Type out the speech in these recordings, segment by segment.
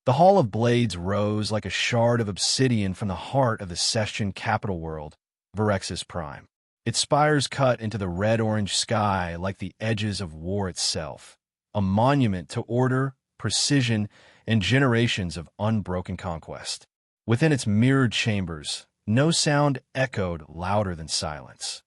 The Hall of Blades rose like a shard of obsidian from the heart of the Cestien capital world, Virex's Prime. Its spires cut into the red-orange sky like the edges of war itself, a monument to order, precision, and generations of unbroken conquest. Within its mirrored chambers, no sound echoed louder than silence,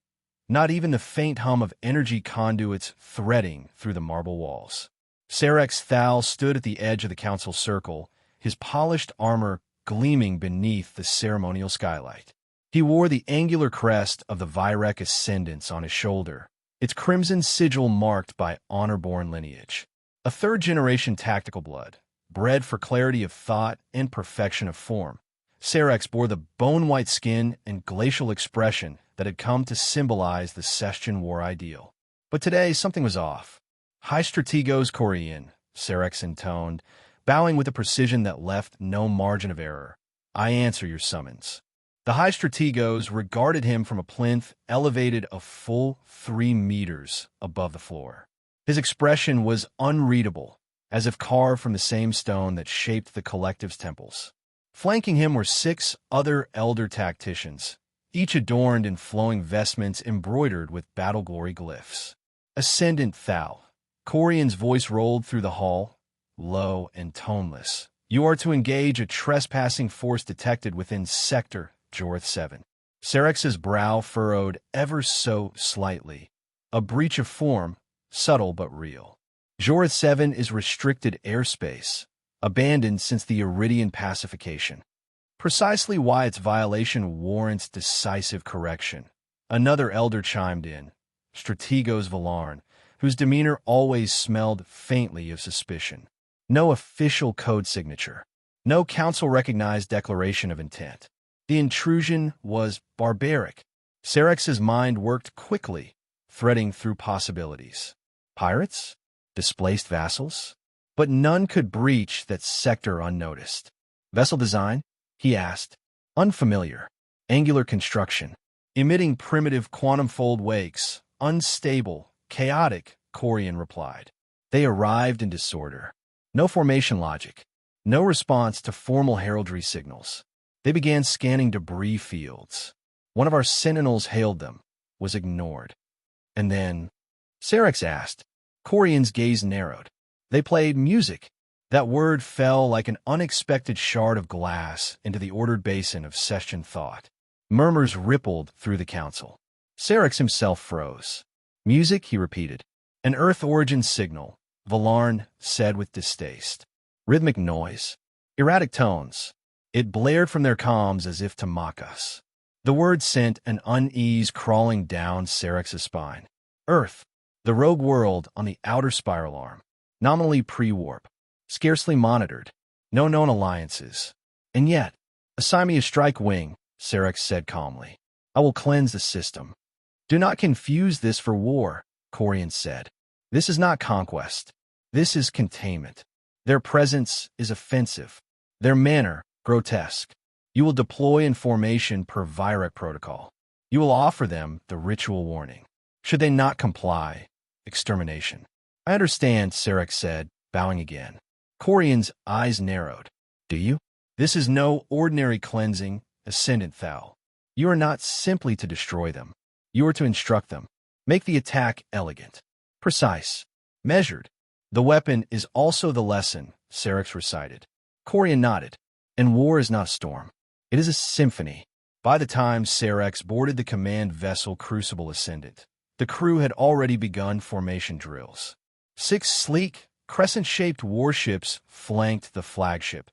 not even the faint hum of energy conduits threading through the marble walls. Serex Thal stood at the edge of the council circle, his polished armor gleaming beneath the ceremonial skylight. He wore the angular crest of the Virek Ascendants on his shoulder, its crimson sigil marked by honor-born lineage. A third-generation tactical blood, bred for clarity of thought and perfection of form. Serex bore the bone-white skin and glacial expression that had come to symbolize the Cestien war ideal. But today, something was off. High strategos Korean, Serex intoned, bowing with a precision that left no margin of error. I answer your summons. The high strategos regarded him from a plinth elevated a full 3 meters above the floor. His expression was unreadable, as if carved from the same stone that shaped the collective's temples. Flanking him were 6 other elder tacticians, each adorned in flowing vestments embroidered with battle-glory glyphs. Ascendant Thal. Corian's voice rolled through the hall, low and toneless. You are to engage a trespassing force detected within Sector Jorth 7. Serex's brow furrowed ever so slightly. A breach of form, subtle but real. Jorth 7 is restricted airspace, abandoned since the Iridian pacification. Precisely why its violation warrants decisive correction. Another elder chimed in, Strategos Valarn, whose demeanor always smelled faintly of suspicion. No official code signature. No council-recognized declaration of intent. The intrusion was barbaric. Serex's mind worked quickly, threading through possibilities. Pirates? Displaced vassals? But none could breach that sector unnoticed. Vessel design? He asked. Unfamiliar. Angular construction. Emitting primitive quantum-fold wakes. Unstable. Chaotic, Corian replied. They arrived in disorder. No formation logic. No response to formal heraldry signals. They began scanning debris fields. One of our sentinels hailed them, was ignored. And then, Serex asked. Corian's gaze narrowed. They played music. That word fell like an unexpected shard of glass into the ordered basin of Cestien thought. Murmurs rippled through the council. Serex himself froze. Music, he repeated. An Earth origin signal, Valarn said with distaste. Rhythmic noise. Erratic tones. It blared from their comms as if to mock us. The word sent an unease crawling down Serex's spine. Earth, the rogue world on the outer spiral arm. Nominally pre-warp. Scarcely monitored. No known alliances. And yet, assign me a strike wing, Serex said calmly. I will cleanse the system. Do not confuse this for war, Corian said. This is not conquest. This is containment. Their presence is offensive. Their manner, grotesque. You will deploy in formation per Virek protocol. You will offer them the ritual warning. Should they not comply, extermination. I understand, Serex said, bowing again. Corian's eyes narrowed. Do you? This is no ordinary cleansing, Ascendant Thal. You are not simply to destroy them. You are to instruct them. Make the attack elegant, precise, measured. The weapon is also the lesson, Serex recited. Corian nodded. And war is not a storm. It is a symphony. By the time Serex boarded the command vessel Crucible Ascendant, the crew had already begun formation drills. 6 sleek, crescent-shaped warships flanked the flagship,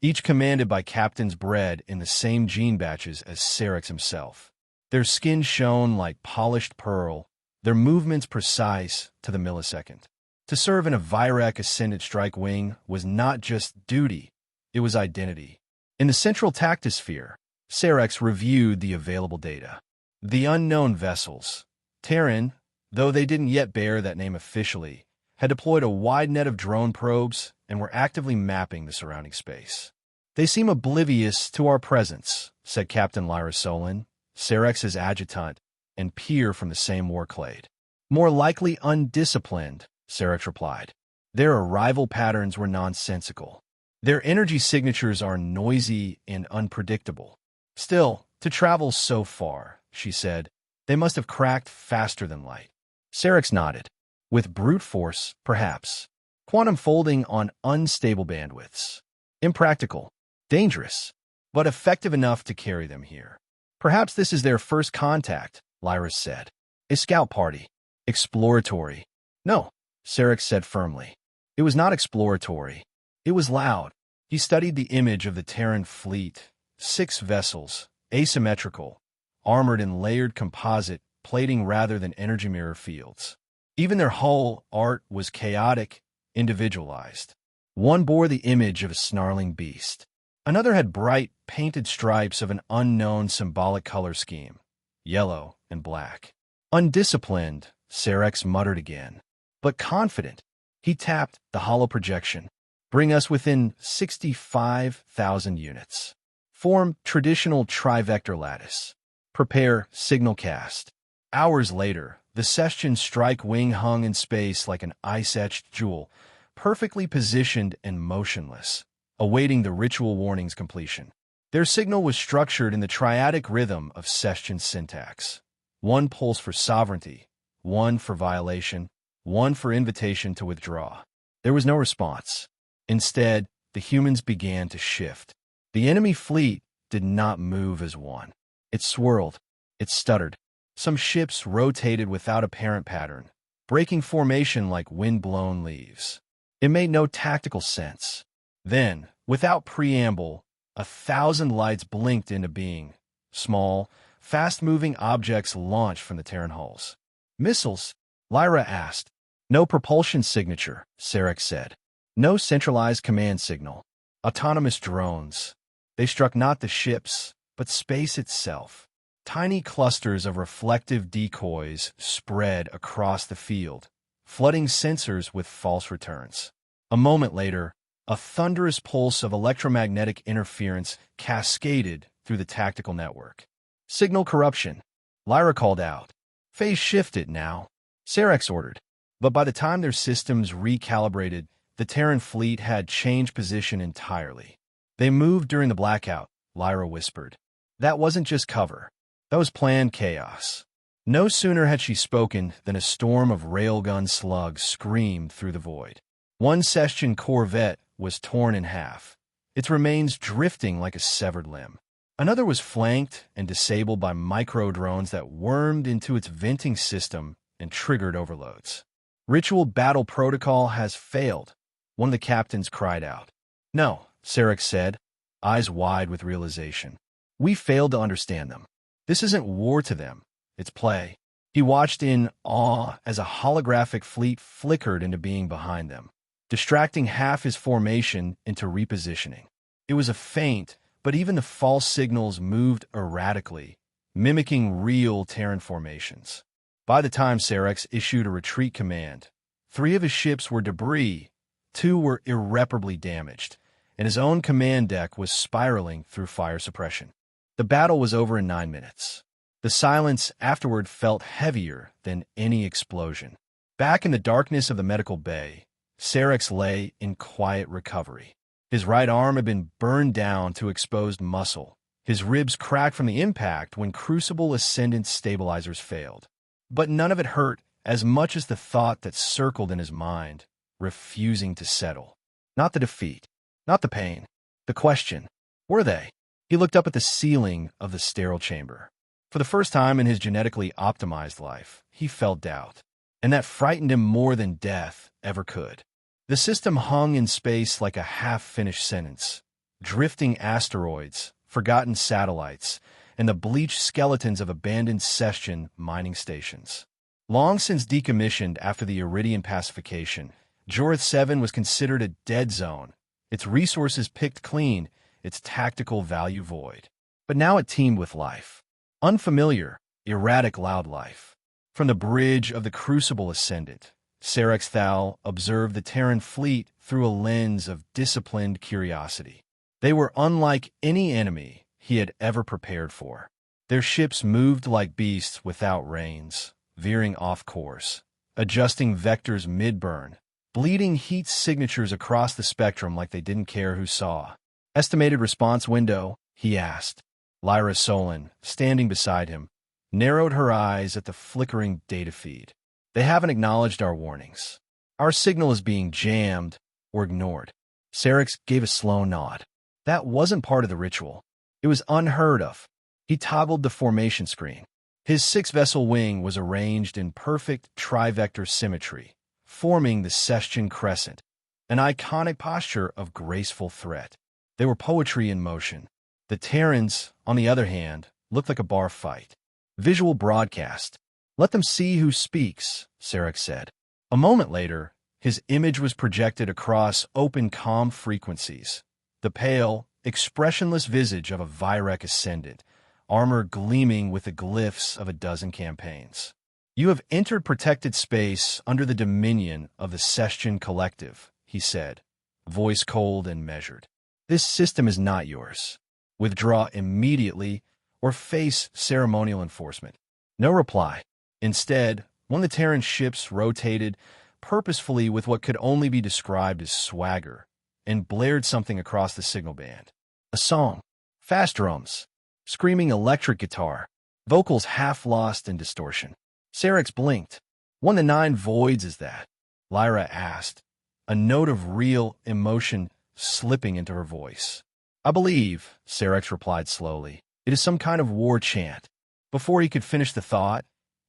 each commanded by captains bred in the same gene batches as Serex himself. Their skin shone like polished pearl, their movements precise to the millisecond. To serve in a Virek Ascendant strike wing was not just duty, it was identity. In the central tactosphere, Serex reviewed the available data. The unknown vessels, Terran, though they didn't yet bear that name officially, had deployed a wide net of drone probes and were actively mapping the surrounding space. They seem oblivious to our presence, said Captain Lyra Solon, Serex's adjutant and peer from the same warclade. More likely undisciplined, Serex replied. Their arrival patterns were nonsensical. Their energy signatures are noisy and unpredictable. Still, to travel so far, she said, they must have cracked faster than light. Sarex nodded. With brute force, perhaps. Quantum folding on unstable bandwidths. Impractical. Dangerous. But effective enough to carry them here. Perhaps this is their first contact, Lyra said. A scout party. Exploratory. No, Sarex said firmly. It was not exploratory. It was loud. He studied the image of the Terran fleet. 6 vessels, asymmetrical, armored in layered composite plating rather than energy mirror fields. Even their hull art was chaotic, individualized. One bore the image of a snarling beast. Another had bright, painted stripes of an unknown symbolic color scheme, yellow and black. Undisciplined, Sarex muttered again. But confident, he tapped the hollow projection. Bring us within 65,000 units. Form traditional trivector lattice. Prepare signal cast. Hours later, the Cestien strike wing hung in space like an ice-etched jewel, perfectly positioned and motionless, awaiting the ritual warning's completion. Their signal was structured in the triadic rhythm of Cestien syntax. One pulse for sovereignty, one for violation, one for invitation to withdraw. There was no response. Instead, the humans began to shift. The enemy fleet did not move as one. It swirled. It stuttered. Some ships rotated without apparent pattern, breaking formation like wind-blown leaves. It made no tactical sense. Then, without preamble, 1,000 lights blinked into being. Small, fast-moving objects launched from the Terran hulls. Missiles? Lyra asked. No propulsion signature, Sarex said. No centralized command signal. Autonomous drones. They struck not the ships, but space itself. Tiny clusters of reflective decoys spread across the field, flooding sensors with false returns. A moment later, a thunderous pulse of electromagnetic interference cascaded through the tactical network. Signal corruption, Lyra called out. Phase shifted now, Sarex ordered. But by the time their systems recalibrated, the Terran fleet had changed position entirely. They moved during the blackout, Lyra whispered. That wasn't just cover. That was planned chaos. No sooner had she spoken than a storm of railgun slugs screamed through the void. One Cestien corvette was torn in half, its remains drifting like a severed limb. Another was flanked and disabled by micro-drones that wormed into its venting system and triggered overloads. Ritual battle protocol has failed, one of the captains cried out. No, Sarex said, eyes wide with realization. We failed to understand them. This isn't war to them, it's play. He watched in awe as a holographic fleet flickered into being behind them, distracting half his formation into repositioning. It was a feint, but even the false signals moved erratically, mimicking real Terran formations. By the time Sarex issued a retreat command, 3 of his ships were debris, 2 were irreparably damaged, and his own command deck was spiraling through fire suppression. The battle was over in 9 minutes. The silence afterward felt heavier than any explosion. Back in the darkness of the medical bay, Sarex lay in quiet recovery. His right arm had been burned down to exposed muscle. His ribs cracked from the impact when Crucible Ascendant stabilizers failed. But none of it hurt as much as the thought that circled in his mind, refusing to settle. Not the defeat, not the pain, the question. Were they? He looked up at the ceiling of the sterile chamber. For the first time in his genetically optimized life, he felt doubt, and that frightened him more than death ever could. The system hung in space like a half-finished sentence, drifting asteroids, forgotten satellites, and the bleached skeletons of abandoned Cestien mining stations. Long since decommissioned after the Iridian pacification, Jorith 7 was considered a dead zone, its resources picked clean, its tactical value void. But now it teemed with life. Unfamiliar, erratic loud life. From the bridge of the Crucible Ascendant, Sarex Thal observed the Terran fleet through a lens of disciplined curiosity. They were unlike any enemy he had ever prepared for. Their ships moved like beasts without reins, veering off course, adjusting vectors mid-burn, bleeding heat signatures across the spectrum like they didn't care who saw. Estimated response window, he asked. Lyra Solon, standing beside him, narrowed her eyes at the flickering data feed. They haven't acknowledged our warnings. Our signal is being jammed or ignored. Sarex gave a slow nod. That wasn't part of the ritual. It was unheard of. He toggled the formation screen. His six-vessel wing was arranged in perfect trivector symmetry, forming the Cestien crescent, an iconic posture of graceful threat. They were poetry in motion. The Terrans, on the other hand, looked like a bar fight. Visual broadcast. Let them see who speaks, Sarex said. A moment later, his image was projected across open comm frequencies. The pale, expressionless visage of a Virek Ascendant, armor gleaming with the glyphs of a dozen campaigns. You have entered protected space under the dominion of the Cestien Collective, he said, voice cold and measured. This system is not yours. Withdraw immediately or face ceremonial enforcement. No reply. Instead, one of the Terran ships rotated purposefully with what could only be described as swagger and blared something across the signal band. A song. Fast drums. Screaming electric guitar. Vocals half lost in distortion. Sarex blinked. One of the 9 voids is that? Lyra asked, a note of real emotion slipping into her voice. I believe, Sarex replied slowly, it is some kind of war chant. Before he could finish the thought,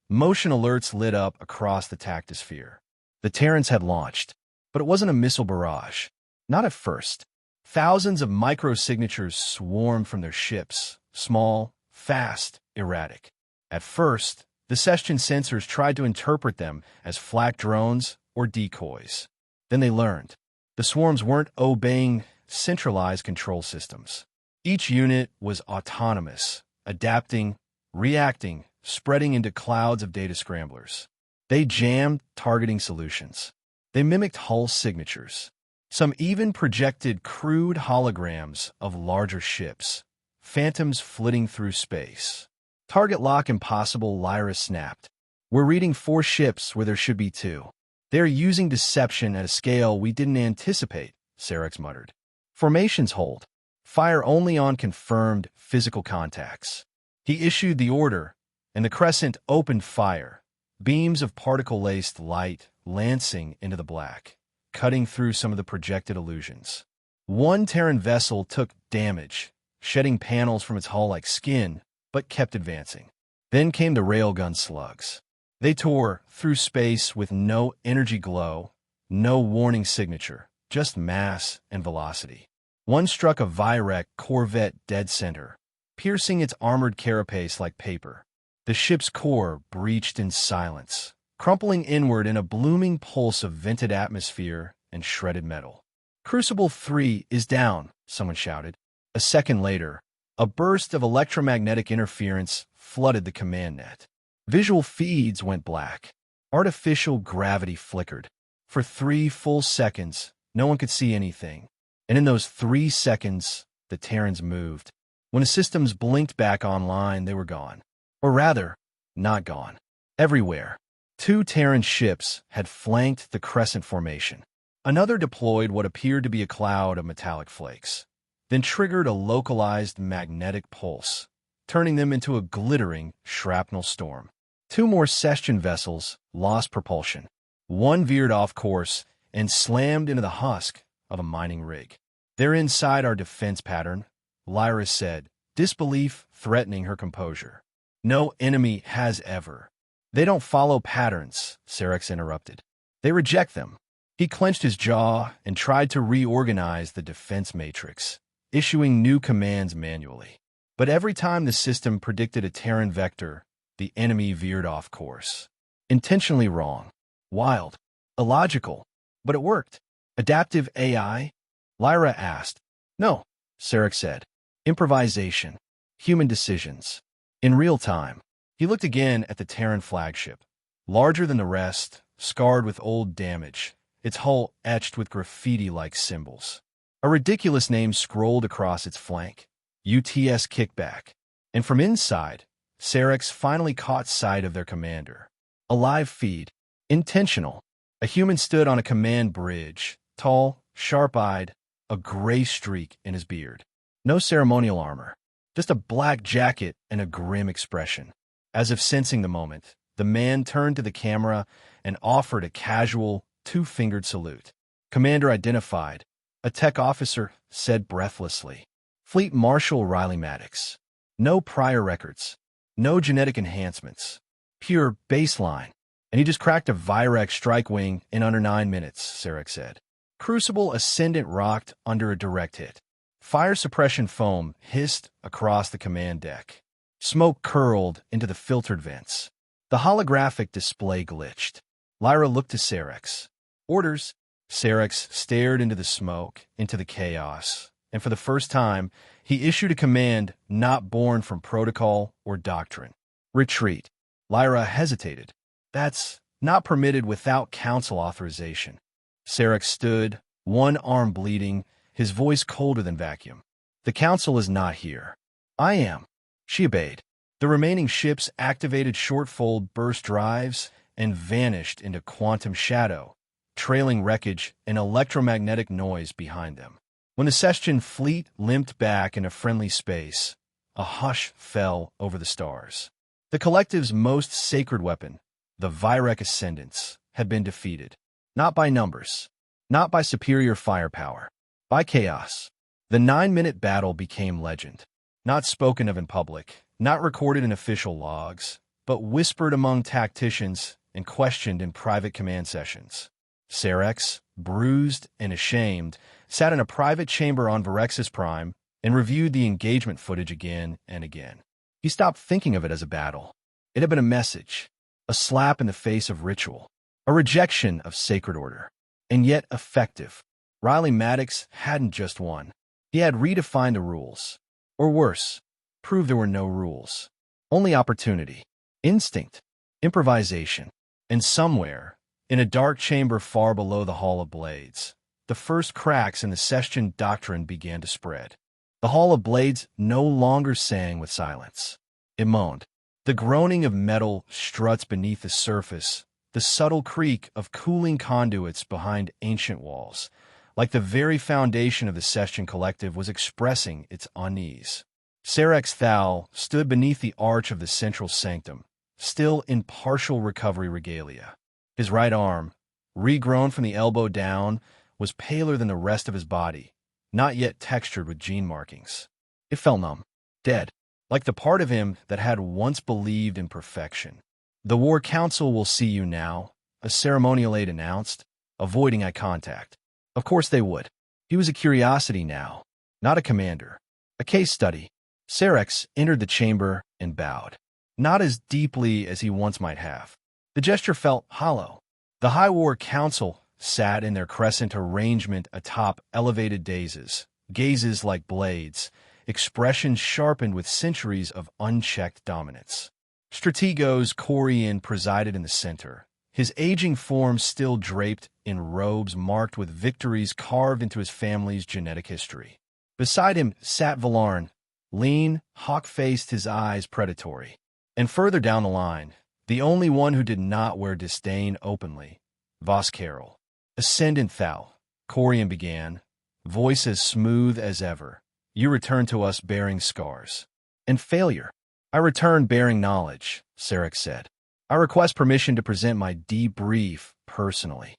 motion alerts lit up across the tactosphere. The Terrans had launched, but it wasn't a missile barrage. Not at first. Thousands of micro-signatures swarmed from their ships, small, fast, erratic. At first, the Cestien sensors tried to interpret them as flak drones or decoys. Then they learned. The swarms weren't obeying centralized control systems. Each unit was autonomous, adapting, reacting, spreading into clouds of data scramblers. They jammed targeting solutions. They mimicked hull signatures. Some even projected crude holograms of larger ships, phantoms flitting through space. Target lock impossible, Lyra snapped. We're reading 4 ships where there should be 2. They're using deception at a scale we didn't anticipate, Sarex muttered. Formations hold. Fire only on confirmed physical contacts. He issued the order, and the crescent opened fire, beams of particle-laced light lancing into the black, cutting through some of the projected illusions. One Terran vessel took damage, shedding panels from its hull like skin, but kept advancing. Then came the railgun slugs. They tore through space with no energy glow, no warning signature, just mass and velocity. One struck a Virek corvette dead center, piercing its armored carapace like paper. The ship's core breached in silence, crumpling inward in a blooming pulse of vented atmosphere and shredded metal. Crucible 3 is down, someone shouted. A second later, a burst of electromagnetic interference flooded the command net. Visual feeds went black. Artificial gravity flickered. For 3 full seconds, no one could see anything. And in those 3 seconds, the Terrans moved. When the systems blinked back online, they were gone. Or rather, not gone. Everywhere. 2 Terran ships had flanked the crescent formation. Another deployed what appeared to be a cloud of metallic flakes, then triggered a localized magnetic pulse, turning them into a glittering shrapnel storm. 2 more Cestien vessels lost propulsion. One veered off course and slammed into the husk of a mining rig. They're inside our defense pattern, Lyra said, disbelief threatening her composure. No enemy has ever. They don't follow patterns, Sarex interrupted. They reject them. He clenched his jaw and tried to reorganize the defense matrix, issuing new commands manually. But every time the system predicted a Terran vector, the enemy veered off course. Intentionally wrong. Wild. Illogical. But it worked. Adaptive AI? Lyra asked. No, Sarex said. Improvisation. Human decisions. In real time. He looked again at the Terran flagship. Larger than the rest, scarred with old damage, its hull etched with graffiti-like symbols. A ridiculous name scrolled across its flank. UTS Kickback. And from inside, Sarex finally caught sight of their commander. A live feed. Intentional. A human stood on a command bridge, tall, sharp-eyed, a gray streak in his beard. No ceremonial armor, just a black jacket and a grim expression. As if sensing the moment, the man turned to the camera and offered a casual, two-fingered salute. Commander identified. A tech officer said breathlessly. Fleet Marshal Riley Maddox. No prior records. No genetic enhancements. Pure baseline. And he just cracked a Virek strike wing in under 9 minutes, Sarek said. Crucible Ascendant rocked under a direct hit. Fire suppression foam hissed across the command deck. Smoke curled into the filtered vents. The holographic display glitched. Lyra looked to Sarex. Orders. Sarex stared into the smoke, into the chaos, and for the first time, he issued a command not born from protocol or doctrine. Retreat. Lyra hesitated. That's not permitted without council authorization. Sarex stood, one arm bleeding, his voice colder than vacuum. The council is not here. I am. She obeyed. The remaining ships activated shortfold burst drives and vanished into quantum shadow, trailing wreckage and electromagnetic noise behind them. When the Cestien fleet limped back into friendly space, a hush fell over the stars. The Collective's most sacred weapon, the Virek Ascendants, had been defeated. Not by numbers, not by superior firepower, by chaos. The 9-minute battle became legend, not spoken of in public, not recorded in official logs, but whispered among tacticians and questioned in private command sessions. Sarex, bruised and ashamed, sat in a private chamber on Virex's Prime and reviewed the engagement footage again and again. He stopped thinking of it as a battle. It had been a message, a slap in the face of ritual, a rejection of sacred order, and yet effective. Riley Maddox hadn't just won. He had redefined the rules. Or worse, proved there were no rules. Only opportunity, instinct, improvisation. And somewhere, in a dark chamber far below the Hall of Blades, the first cracks in the Cestien Doctrine began to spread. The Hall of Blades no longer sang with silence. It moaned. The groaning of metal struts beneath the surface, the subtle creak of cooling conduits behind ancient walls, like the very foundation of the Cestien Collective was expressing its unease. Sarex Thal stood beneath the arch of the central sanctum, still in partial recovery regalia. His right arm, regrown from the elbow down, was paler than the rest of his body, not yet textured with gene markings. It felt numb, dead, like the part of him that had once believed in perfection. The War Council will see you now, a ceremonial aide announced, avoiding eye contact. Of course they would. He was a curiosity now, not a commander. A case study. Sarex entered the chamber and bowed. Not as deeply as he once might have. The gesture felt hollow. The High War Council sat in their crescent arrangement atop elevated daises, gazes like blades, expressions sharpened with centuries of unchecked dominance. Strategos Corian presided in the center, his aging form still draped in robes marked with victories carved into his family's genetic history. Beside him sat Valarn, lean, hawk-faced, his eyes predatory. And further down the line, the only one who did not wear disdain openly, Vos Carol. Ascendant Thal, Corian began, voice as smooth as ever. You return to us bearing scars. And failure. I return bearing knowledge, Sarex said. I request permission to present my debrief personally.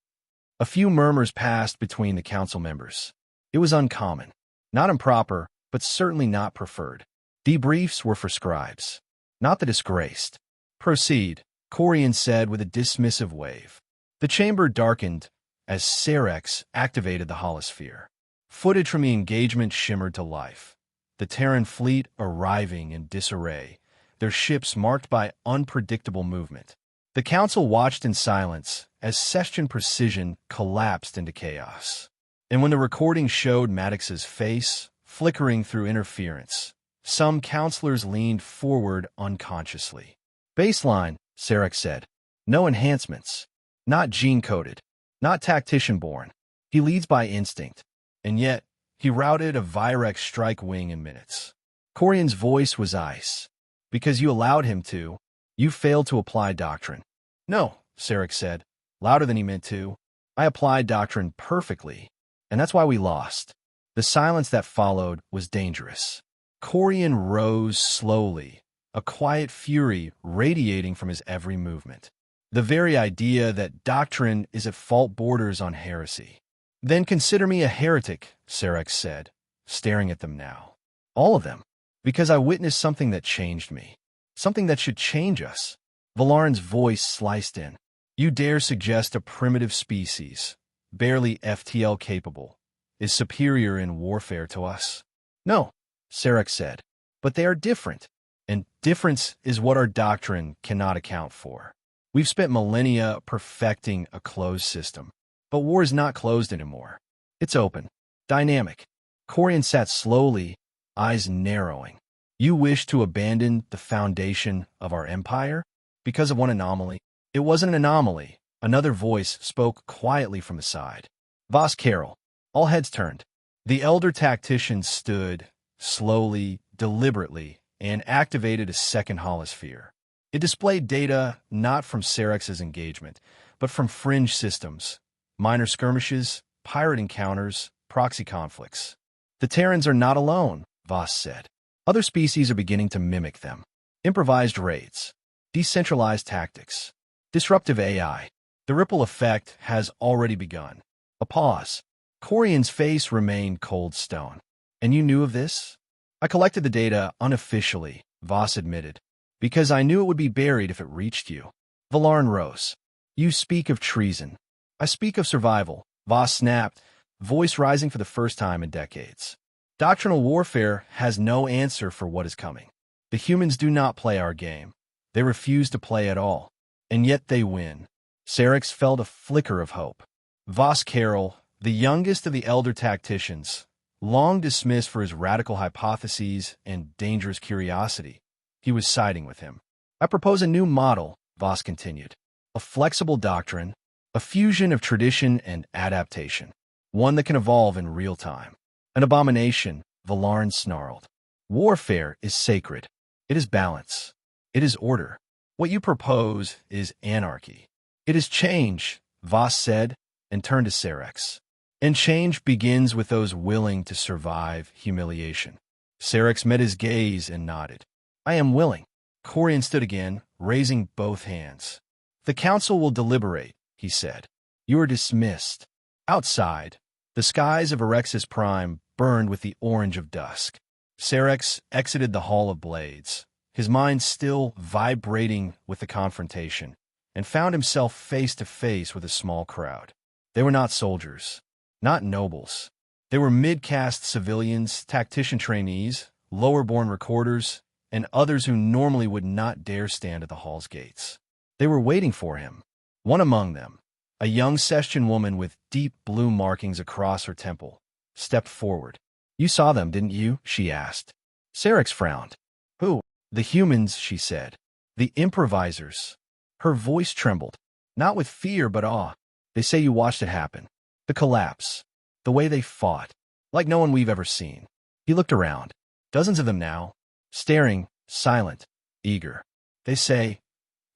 A few murmurs passed between the council members. It was uncommon. Not improper, but certainly not preferred. Debriefs were for scribes, not the disgraced. Proceed, Corian said with a dismissive wave. The chamber darkened as Sarex activated the holosphere. Footage from the engagement shimmered to life. The Terran fleet arriving in disarray, their ships marked by unpredictable movement. The council watched in silence as Cestien precision collapsed into chaos. And when the recording showed Maddox's face, flickering through interference, some counselors leaned forward unconsciously. Baseline, Sarex said. No enhancements. Not gene-coded. Not tactician-born. He leads by instinct. And yet, he routed a Virek strike wing in minutes. Corian's voice was ice. Because you allowed him to, you failed to apply doctrine. No, Sarex said. louder than he meant to. I applied doctrine perfectly, and that's why we lost. The silence that followed was dangerous. Corian rose slowly, a quiet fury radiating from his every movement. The very idea that doctrine is at fault borders on heresy. Then consider me a heretic, Serex said, staring at them now. All of them. Because I witnessed something that changed me. Something that should change us. Valarin's voice sliced in. You dare suggest a primitive species, barely FTL capable, is superior in warfare to us? No, Serex said, but they are different, and difference is what our doctrine cannot account for. We've spent millennia perfecting a closed system, but war is not closed anymore. It's open, dynamic. Corian sat slowly, eyes narrowing. You wish to abandon the foundation of our empire? Because of one anomaly? It wasn't an anomaly. Another voice spoke quietly from the side. Voss Carroll. All heads turned. The elder tactician stood, slowly, deliberately, and activated a second holosphere. It displayed data not from Serex's engagement, but from fringe systems, minor skirmishes, pirate encounters, proxy conflicts. The Terrans are not alone, Voss said. Other species are beginning to mimic them. Improvised raids, decentralized tactics, disruptive AI. The ripple effect has already begun. A pause. Corian's face remained cold stone. And you knew of this? I collected the data unofficially, Voss admitted, because I knew it would be buried if it reached you. Valarin rose. You speak of treason. I speak of survival, Voss snapped, voice rising for the first time in decades. Doctrinal warfare has no answer for what is coming. The humans do not play our game. They refuse to play at all. And yet they win. Serex felt a flicker of hope. Voss Carroll, the youngest of the elder tacticians, long dismissed for his radical hypotheses and dangerous curiosity, he was siding with him. I propose a new model, Voss continued. A flexible doctrine, a fusion of tradition and adaptation. One that can evolve in real time. An abomination, Valarin snarled. Warfare is sacred. It is balance. It is order. What you propose is anarchy. It is change, Voss said, and turned to Serex. And change begins with those willing to survive humiliation. Serex met his gaze and nodded. I am willing. Corian stood again, raising both hands. The council will deliberate, he said. You are dismissed. Outside, the skies of Erexis Prime burned with the orange of dusk. Serex exited the Hall of Blades, his mind still vibrating with the confrontation, and found himself face to face with a small crowd. They were not soldiers, not nobles. They were mid-caste civilians, tactician trainees, lower-born recorders, and others who normally would not dare stand at the hall's gates. They were waiting for him. One among them, a young Cestien woman with deep blue markings across her temple, stepped forward. You saw them, didn't you? She asked. Serex frowned. Who? The humans, she said. The improvisers. Her voice trembled, not with fear but awe. They say you watched it happen. The collapse. The way they fought. Like no one we've ever seen. He looked around. Dozens of them now. Staring, silent, eager. They say,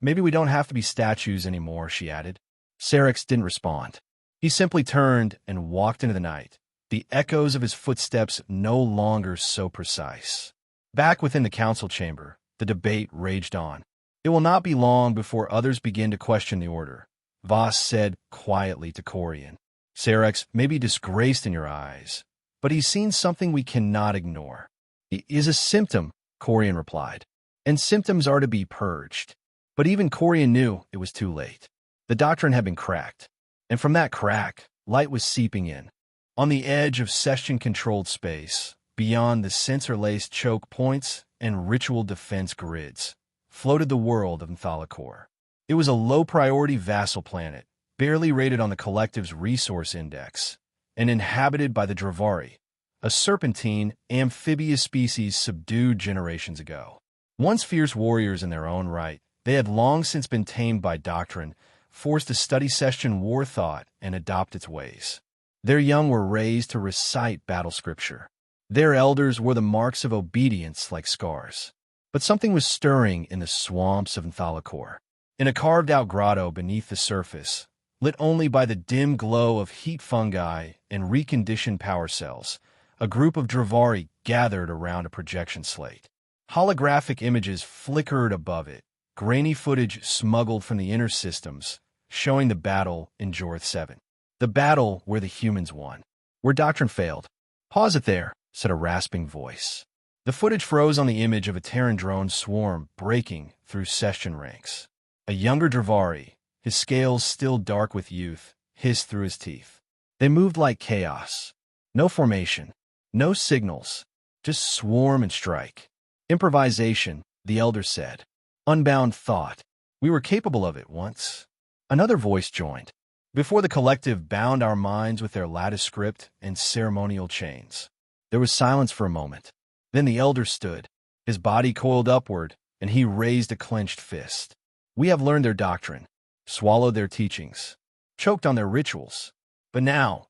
maybe we don't have to be statues anymore, she added. Serex didn't respond. He simply turned and walked into the night, the echoes of his footsteps no longer so precise. Back within the council chamber, the debate raged on. It will not be long before others begin to question the order, Voss said quietly to Corian. Serex may be disgraced in your eyes, but he's seen something we cannot ignore. He is a symptom, Corian replied, and symptoms are to be purged. But even Corian knew it was too late. The doctrine had been cracked, and from that crack, light was seeping in. On the edge of Cestien-controlled space, beyond the sensor-laced choke points and ritual defense grids, floated the world of Nthalakor. It was a low-priority vassal planet, barely rated on the Collective's resource index, and inhabited by the Dravari, a serpentine, amphibious species subdued generations ago. Once fierce warriors in their own right, they had long since been tamed by doctrine, forced to study Cestien war thought and adopt its ways. Their young were raised to recite battle scripture. Their elders wore the marks of obedience like scars. But something was stirring in the swamps of Nthalakor. In a carved-out grotto beneath the surface, lit only by the dim glow of heat fungi and reconditioned power cells. A group of Dravari gathered around a projection slate. Holographic images flickered above it, grainy footage smuggled from the inner systems, showing the battle in Jorth 7. The battle where the humans won. Where Doctrine failed. "Pause it there," said a rasping voice. The footage froze on the image of a Terran drone swarm breaking through Cestien ranks. A younger Dravari, his scales still dark with youth, hissed through his teeth. They moved like chaos. No formation, no signals, just swarm and strike. Improvisation, the elder said. Unbound thought. We were capable of it once. Another voice joined. Before the collective bound our minds with their lattice script and ceremonial chains. There was silence for a moment. Then the elder stood, his body coiled upward, and he raised a clenched fist. We have learned their doctrine, swallowed their teachings, choked on their rituals. But now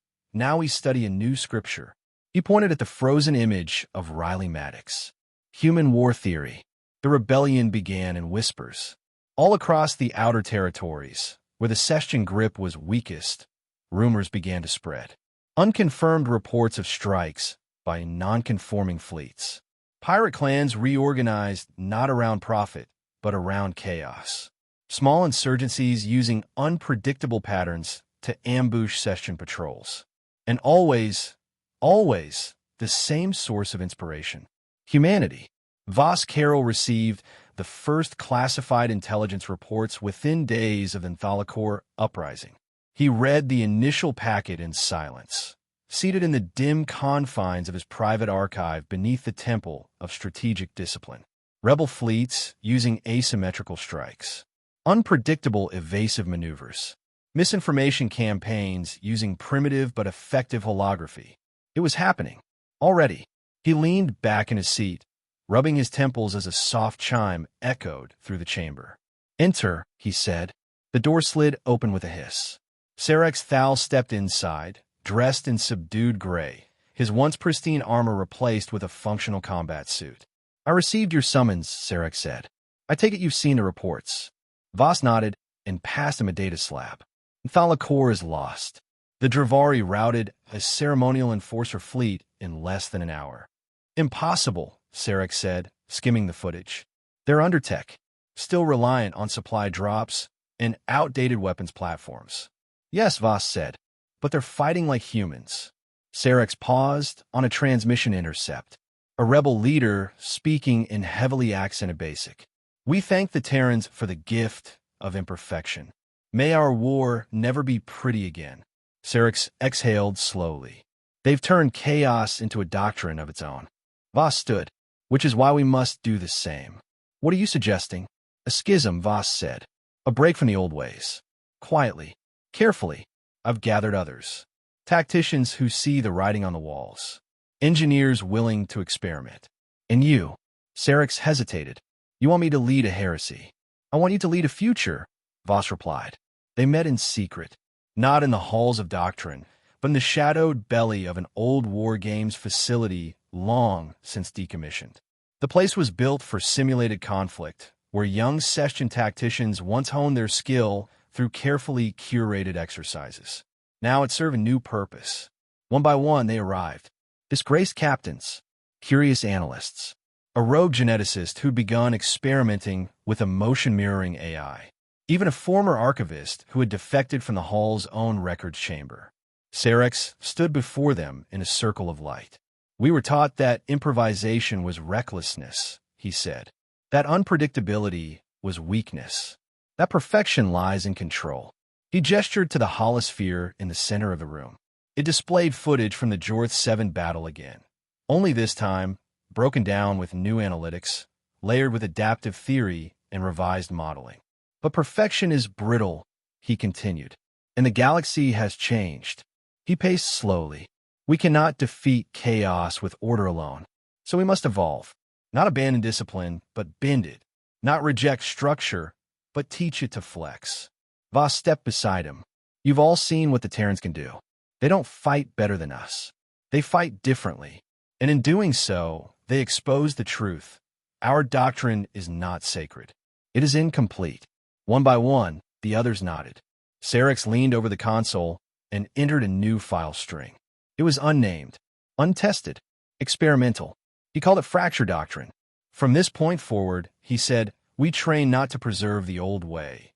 we study a new scripture. He pointed at the frozen image of Riley Maddox. Human war theory. The rebellion began in whispers. All across the outer territories, where the Cestien grip was weakest, rumors began to spread. Unconfirmed reports of strikes by non-conforming fleets. Pirate clans reorganized not around profit, but around chaos. Small insurgencies using unpredictable patterns to ambush Cestien patrols. And always, the same source of inspiration. Humanity. Voss Carroll received the first classified intelligence reports within days of the Thalakor uprising. He read the initial packet in silence, seated in the dim confines of his private archive beneath the temple of strategic discipline. Rebel fleets using asymmetrical strikes. Unpredictable evasive maneuvers. Misinformation campaigns using primitive but effective holography. It was happening. Already. He leaned back in his seat, rubbing his temples as a soft chime echoed through the chamber. "Enter," he said. The door slid open with a hiss. Sarex Thal stepped inside, dressed in subdued gray, his once pristine armor replaced with a functional combat suit. "I received your summons," Sarex said. "I take it you've seen the reports." Voss nodded and passed him a data slab. Thalakor is lost. The Dravari routed a ceremonial enforcer fleet in less than an hour. "Impossible," Sarex said, skimming the footage. "They're under tech, still reliant on supply drops and outdated weapons platforms." "Yes," Voss said, "but they're fighting like humans." Sarex paused on a transmission intercept. A rebel leader speaking in heavily accented basic. "We thank the Terrans for the gift of imperfection. May our war never be pretty again." Sarex exhaled slowly. "They've turned chaos into a doctrine of its own." Voss stood. "Which is why we must do the same." "What are you suggesting?" "A schism," Voss said. "A break from the old ways." Quietly, carefully, I've gathered others. Tacticians who see the writing on the walls. Engineers willing to experiment. "And you?" Sarex hesitated. "You want me to lead a heresy?" "I want you to lead a future," Voss replied. They met in secret, not in the halls of doctrine, but in the shadowed belly of an old war games facility long since decommissioned. The place was built for simulated conflict, where young Cestien tacticians once honed their skill through carefully curated exercises. Now it served a new purpose. One by one they arrived. Disgraced captains, curious analysts, a rogue geneticist who'd begun experimenting with a motion-mirroring AI, even a former archivist who had defected from the hall's own records chamber. Sarex stood before them in a circle of light. "We were taught that improvisation was recklessness," he said. "That unpredictability was weakness. That perfection lies in control." He gestured to the holosphere in the center of the room. It displayed footage from the Jorth 7 battle again, only this time broken down with new analytics, layered with adaptive theory and revised modeling. "But perfection is brittle," he continued, "and the galaxy has changed." He paced slowly. "We cannot defeat chaos with order alone, so we must evolve. Not abandon discipline, but bend it. Not reject structure, but teach it to flex." Voss stepped beside him. "You've all seen what the Terrans can do. They don't fight better than us. They fight differently. And in doing so, they expose the truth. Our doctrine is not sacred. It is incomplete." One by one, the others nodded. Cerex leaned over the console and entered a new file string. It was unnamed, untested, experimental. He called it Fracture Doctrine. From this point forward, he said, we train not to preserve the old way,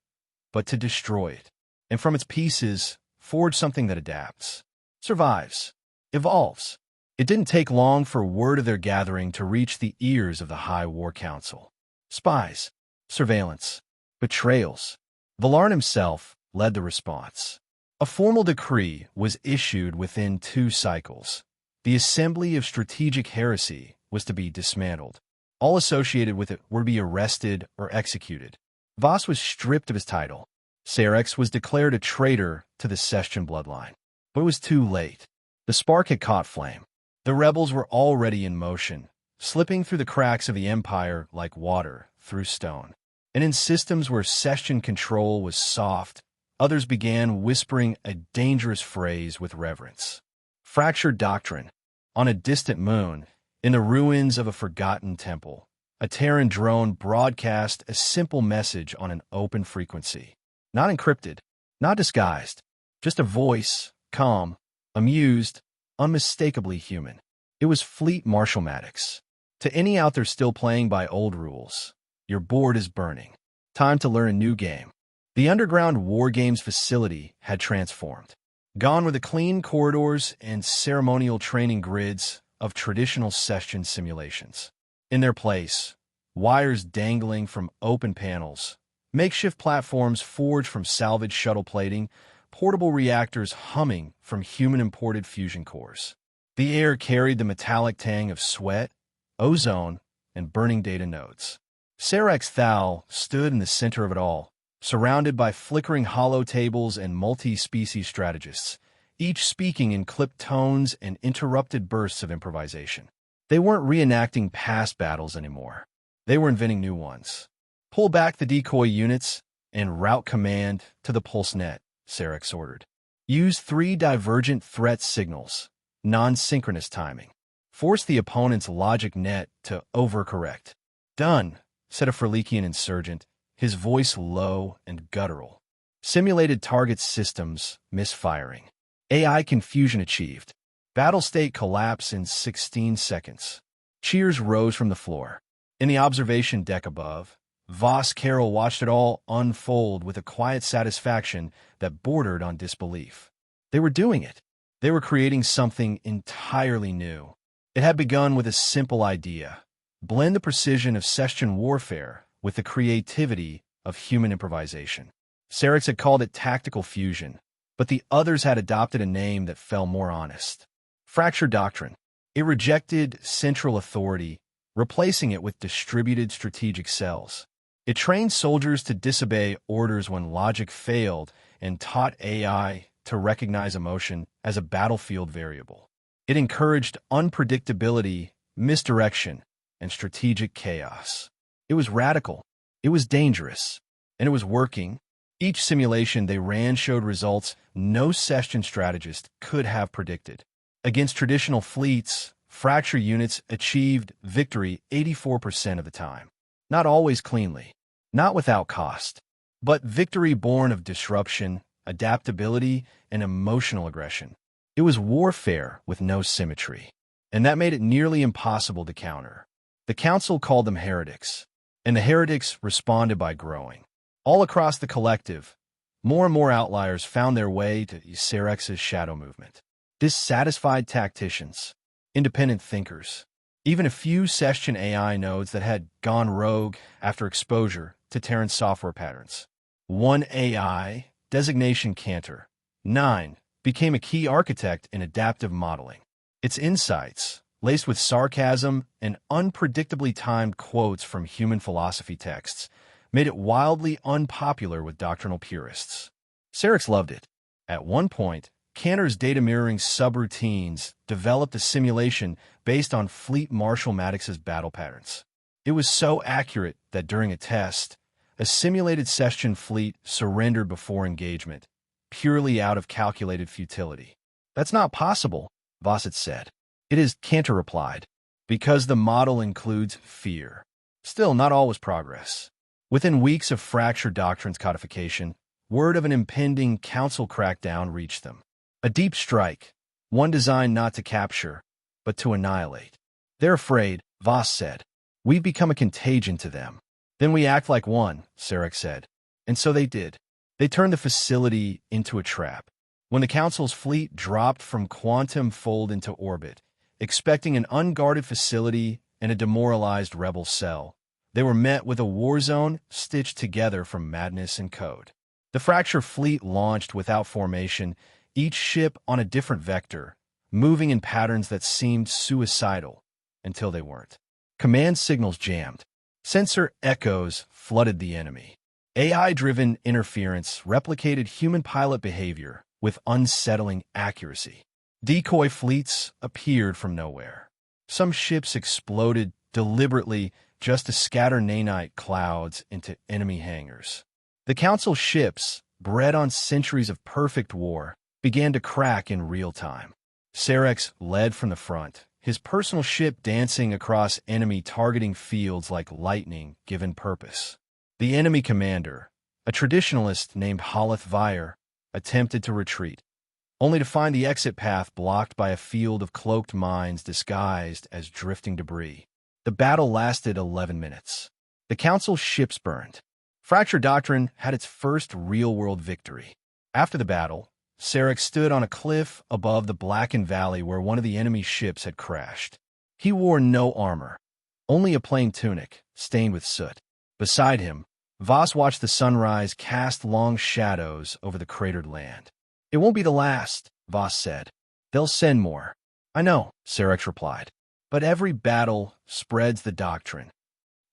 but to destroy it. And from its pieces, forge something that adapts, survives, evolves. It didn't take long for word of their gathering to reach the ears of the High War Council. Spies, surveillance, betrayals. Valarn himself led the response. A formal decree was issued within 2 cycles. The Assembly of Strategic Heresy was to be dismantled. All associated with it were to be arrested or executed. Voss was stripped of his title. Cerex was declared a traitor to the Cestien bloodline. But it was too late. The spark had caught flame. The rebels were already in motion, slipping through the cracks of the Empire like water through stone. And in systems where Cestien control was soft, others began whispering a dangerous phrase with reverence. Fractured Doctrine. On a distant moon, in the ruins of a forgotten temple, a Terran drone broadcast a simple message on an open frequency. Not encrypted, not disguised, just a voice, calm, amused, unmistakably human. It was Fleet Marshal Maddox. To any out there still playing by old rules, your board is burning. Time to learn a new game. The underground War Games facility had transformed. Gone were the clean corridors and ceremonial training grids of traditional Cestien simulations. In their place, wires dangling from open panels, makeshift platforms forged from salvaged shuttle plating, portable reactors humming from human-imported fusion cores. The air carried the metallic tang of sweat, ozone, and burning data nodes. Cerex Thal stood in the center of it all, surrounded by flickering hollow tables and multi-species strategists, each speaking in clipped tones and interrupted bursts of improvisation. They weren't reenacting past battles anymore. They were inventing new ones. Pull back the decoy units and route command to the pulse net, Cerex ordered. Use 3 divergent threat signals, non-synchronous timing. Force the opponent's logic net to overcorrect. Done, said a Ferlikian insurgent, his voice low and guttural. Simulated target systems misfiring. AI confusion achieved. Battle state collapse in 16 seconds. Cheers rose from the floor. In the observation deck above, Voss Carroll watched it all unfold with a quiet satisfaction that bordered on disbelief. They were doing it. They were creating something entirely new. It had begun with a simple idea. Blend the precision of Cestien warfare with the creativity of human improvisation. Cerex had called it tactical fusion, but the others had adopted a name that felt more honest. Fracture Doctrine. It rejected central authority, replacing it with distributed strategic cells. It trained soldiers to disobey orders when logic failed and taught AI to recognize emotion as a battlefield variable. It encouraged unpredictability, misdirection, and strategic chaos. It was radical. It was dangerous. And it was working. Each simulation they ran showed results no Cestien strategist could have predicted. Against traditional fleets, fracture units achieved victory 84% of the time. Not always cleanly, not without cost, but victory born of disruption, adaptability, and emotional aggression. It was warfare with no symmetry, and that made it nearly impossible to counter. The council called them heretics, and the heretics responded by growing. All across the collective, more and more outliers found their way to Cerex's shadow movement. Dissatisfied tacticians, independent thinkers, even a few Cestien AI nodes that had gone rogue after exposure to Terran software patterns. One AI, designation Cantor, 9, became a key architect in adaptive modeling. Its insights, laced with sarcasm and unpredictably timed quotes from human philosophy texts, made it wildly unpopular with doctrinal purists. Cerex loved it. At one point, Cantor's data mirroring subroutines developed a simulation based on Fleet Marshal Maddox's battle patterns. It was so accurate that during a test, a simulated Cestien fleet surrendered before engagement, purely out of calculated futility. That's not possible, Voss had said. It is, Cantor replied, because the model includes fear. Still, not all was progress. Within weeks of Fracture Doctrine's codification, word of an impending council crackdown reached them. A deep strike, one designed not to capture, but to annihilate. They're afraid, Voss said. We've become a contagion to them. Then we act like one, Sarek said. And so they did. They turned the facility into a trap. When the Council's fleet dropped from Quantum Fold into orbit, expecting an unguarded facility and a demoralized rebel cell, they were met with a war zone stitched together from madness and code. The Fracture fleet launched without formation, each ship on a different vector, moving in patterns that seemed suicidal until they weren't. Command signals jammed. Sensor echoes flooded the enemy. AI-driven interference replicated human pilot behavior with unsettling accuracy. Decoy fleets appeared from nowhere. Some ships exploded deliberately just to scatter nanite clouds into enemy hangars. The Council ships, bred on centuries of perfect war, began to crack in real time. Sarex led from the front, his personal ship dancing across enemy targeting fields like lightning given purpose. The enemy commander, a traditionalist named Haleth Vyre, attempted to retreat, only to find the exit path blocked by a field of cloaked mines disguised as drifting debris. The battle lasted 11 minutes. The Council's ships burned. Fracture Doctrine had its first real-world victory. After the battle, Sarek stood on a cliff above the blackened valley where one of the enemy ships had crashed. He wore no armor, only a plain tunic, stained with soot. Beside him, Voss watched the sunrise cast long shadows over the cratered land. It won't be the last, Voss said. They'll send more. I know, Sarek replied. But every battle spreads the doctrine.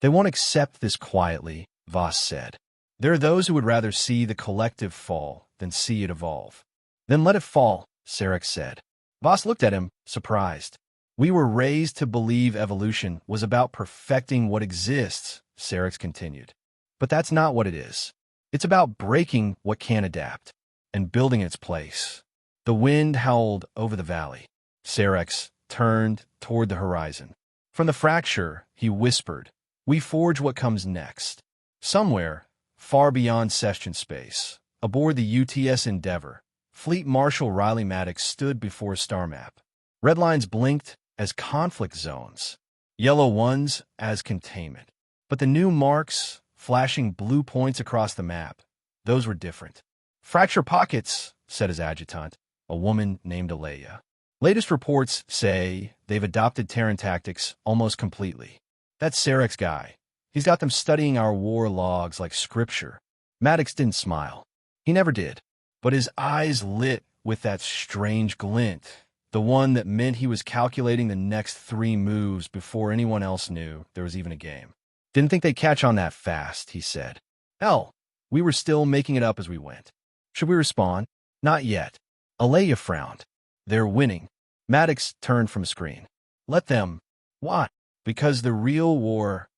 They won't accept this quietly, Voss said. There are those who would rather see the collective fall than see it evolve. Then let it fall, Sarek said. Voss looked at him, surprised. We were raised to believe evolution was about perfecting what exists, Sarek continued. But that's not what it is. It's about breaking what can adapt and building its place. The wind howled over the valley. Sarek turned toward the horizon. From the fracture, he whispered, we forge what comes next. Somewhere, far beyond Cestien space, aboard the UTS Endeavor, Fleet Marshal Riley Maddox stood before a star map. Red lines blinked as conflict zones, yellow ones as containment. But the new marks, flashing blue points across the map, those were different. Fracture pockets, said his adjutant, a woman named Aleia. Latest reports say they've adopted Terran tactics almost completely. That's Sarek's guy. He's got them studying our war logs like scripture. Maddox didn't smile. He never did. But his eyes lit with that strange glint, the one that meant he was calculating the next 3 moves before anyone else knew there was even a game. Didn't think they'd catch on that fast, he said. Hell, we were still making it up as we went. Should we respond? Not yet. Aleia frowned. They're winning. Maddox turned from a screen. Let them. Why? Because the real war,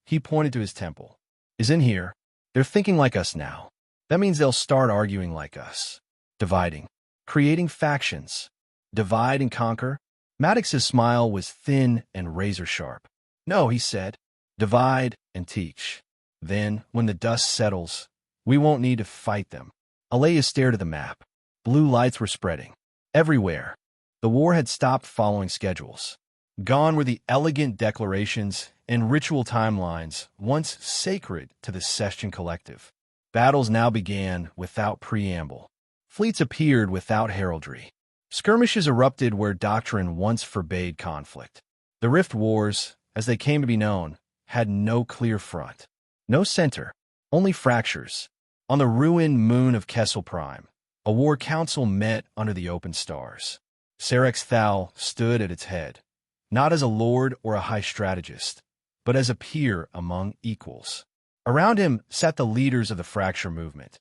he pointed to his temple, is in here. They're thinking like us now. That means they'll start arguing like us. Dividing. Creating factions. Divide and conquer. Maddox's smile was thin and razor-sharp. No, he said. Divide and teach. Then, when the dust settles, we won't need to fight them. Aleia stared at the map. Blue lights were spreading. Everywhere. The war had stopped following schedules. Gone were the elegant declarations and ritual timelines once sacred to the Cestien Collective. Battles now began without preamble. Fleets appeared without heraldry. Skirmishes erupted where doctrine once forbade conflict. The Rift Wars, as they came to be known, had no clear front, no center, only fractures. On the ruined moon of Kessel Prime, a war council met under the open stars. Sarex Thal stood at its head, not as a lord or a high strategist, but as a peer among equals. Around him sat the leaders of the fracture movement,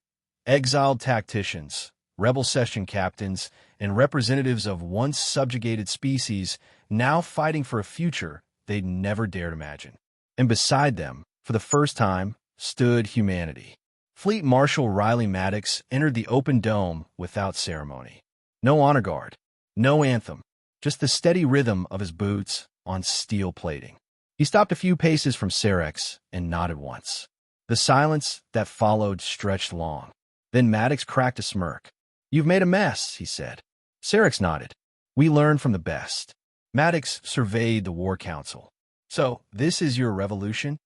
exiled tacticians, rebel Cestien captains, and representatives of once subjugated species now fighting for a future they'd never dared imagine. And beside them, for the first time, stood humanity. Fleet Marshal Riley Maddox entered the open dome without ceremony. No honor guard, no anthem, just the steady rhythm of his boots on steel plating. He stopped a few paces from Sarex and nodded once. The silence that followed stretched long. Then Maddox cracked a smirk. "You've made a mess," he said. Sarex nodded. "We learn from the best." Maddox surveyed the War Council. "So, this is your revolution?"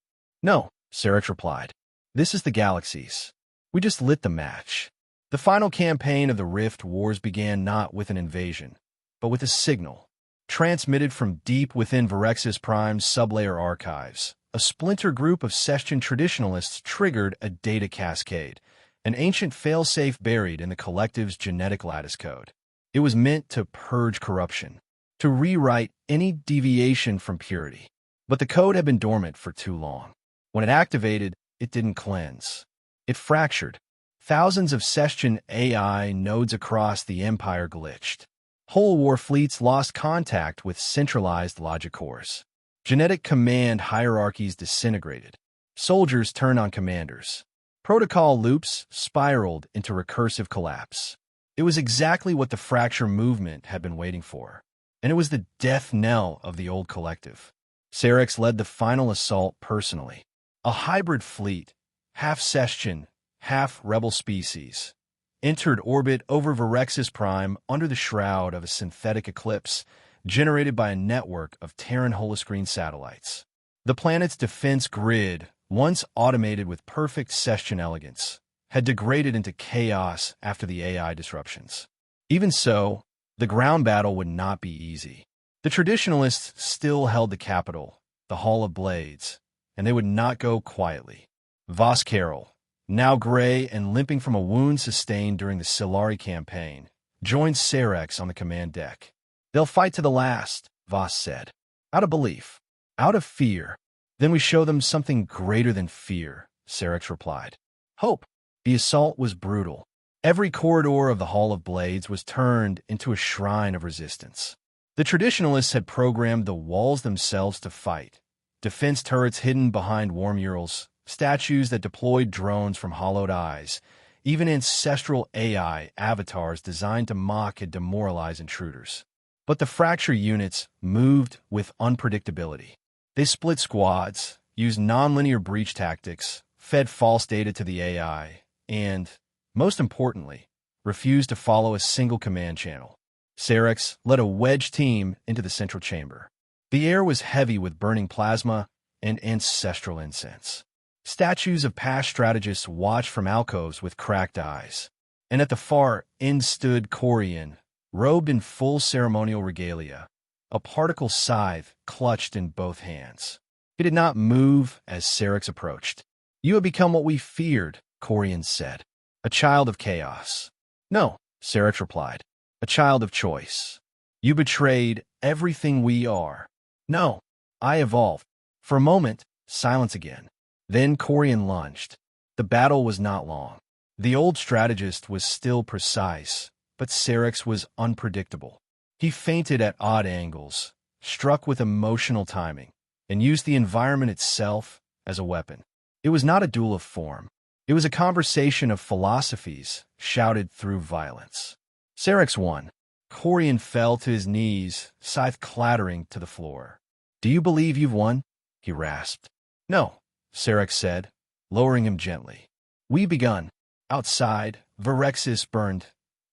"No," Sarex replied. "This is the galaxy's. We just lit the match." The final campaign of the Rift Wars began not with an invasion, but with a signal. Transmitted from deep within Virex's Prime's sublayer archives, a splinter group of Cestien traditionalists triggered a data cascade, an ancient failsafe buried in the Collective's genetic lattice code. It was meant to purge corruption, to rewrite any deviation from purity. But the code had been dormant for too long. When it activated, it didn't cleanse. It fractured. Thousands of Cestien AI nodes across the Empire glitched. Whole war fleets lost contact with centralized logic cores. Genetic command hierarchies disintegrated. Soldiers turned on commanders. Protocol loops spiraled into recursive collapse. It was exactly what the fracture movement had been waiting for. And it was the death knell of the old collective. Sarex led the final assault personally. A hybrid fleet, half Cestien, half rebel species, entered orbit over Virex's Prime under the shroud of a synthetic eclipse generated by a network of Terran holoscreen satellites. The planet's defense grid, once automated with perfect Cestien elegance, had degraded into chaos after the AI disruptions. Even so, the ground battle would not be easy. The traditionalists still held the capital, the Hall of Blades, and they would not go quietly. Voss Carroll, now gray and limping from a wound sustained during the Silari campaign, joined Sarex on the command deck. "They'll fight to the last," Voss said. "Out of belief. Out of fear. Then we show them something greater than fear," Sarex replied. "Hope." The assault was brutal. Every corridor of the Hall of Blades was turned into a shrine of resistance. The traditionalists had programmed the walls themselves to fight. Defense turrets hidden behind war murals, statues that deployed drones from hollowed eyes, even ancestral AI avatars designed to mock and demoralize intruders. But the fracture units moved with unpredictability. They split squads, used nonlinear breach tactics, fed false data to the AI, and, most importantly, refused to follow a single command channel. Sarex led a wedge team into the central chamber. The air was heavy with burning plasma and ancestral incense. Statues of past strategists watched from alcoves with cracked eyes. And at the far end stood Corian, robed in full ceremonial regalia, a particle scythe clutched in both hands. He did not move as Sarex approached. "You have become what we feared," Corian said. "A child of chaos." "No," Sarex replied. "A child of choice. You betrayed everything we are." "No, I evolved." For a moment, silence again. Then Corian lunged. The battle was not long. The old strategist was still precise, but Sarex was unpredictable. He feinted at odd angles, struck with emotional timing, and used the environment itself as a weapon. It was not a duel of form. It was a conversation of philosophies shouted through violence. Sarex won. Corian fell to his knees, scythe clattering to the floor. "Do you believe you've won?" he rasped. "No," Sarex said, lowering him gently. "We've begun. Outside, Virexis burned,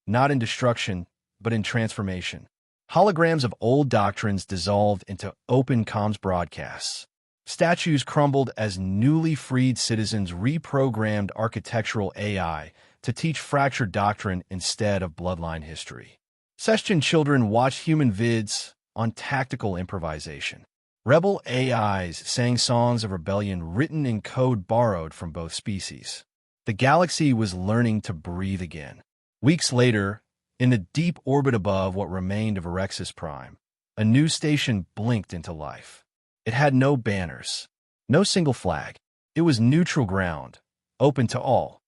not in destruction, but in transformation. Holograms of old doctrines dissolved into open comms broadcasts. Statues crumbled as newly freed citizens reprogrammed architectural AI to teach fractured doctrine instead of bloodline history. Cestien children watched human vids on tactical improvisation. Rebel AIs sang songs of rebellion written in code borrowed from both species. The galaxy was learning to breathe again. Weeks later, in the deep orbit above what remained of Virex's Prime, a new station blinked into life. It had no banners, no single flag. It was neutral ground, open to all,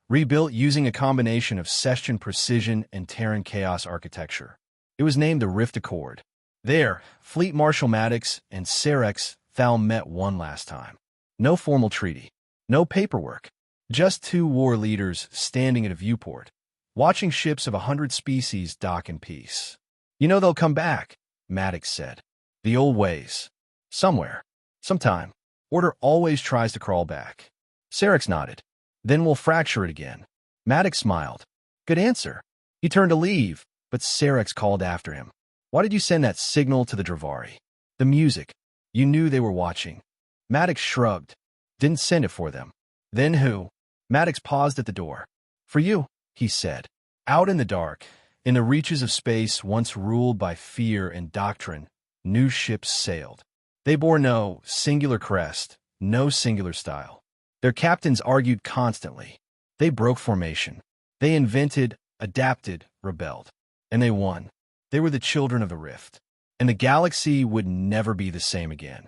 rebuilt using a combination of Cestien precision and Terran chaos architecture. It was named the Rift Accord. There, Fleet Marshal Maddox and Sarex Thal met one last time. No formal treaty, no paperwork, just two war leaders standing at a viewport, watching ships of 100 species dock in peace. "You know they'll come back," Maddox said. "The old ways. Somewhere. Sometime. Order always tries to crawl back." Sarex nodded. "Then we'll fracture it again. Maddox smiled. Good answer. He turned to leave, but Sarex called after him. Why did you send that signal to the Dravari? The music. You knew they were watching. Maddox shrugged. Didn't send it for them. Then who? Maddox paused at the door. For you, he said. Out in the dark, in the reaches of space once ruled by fear and doctrine, new ships sailed. They bore no singular crest, no singular style. Their captains argued constantly. They broke formation. They invented, adapted, rebelled. And they won. They were the children of the Rift. And the galaxy would never be the same again.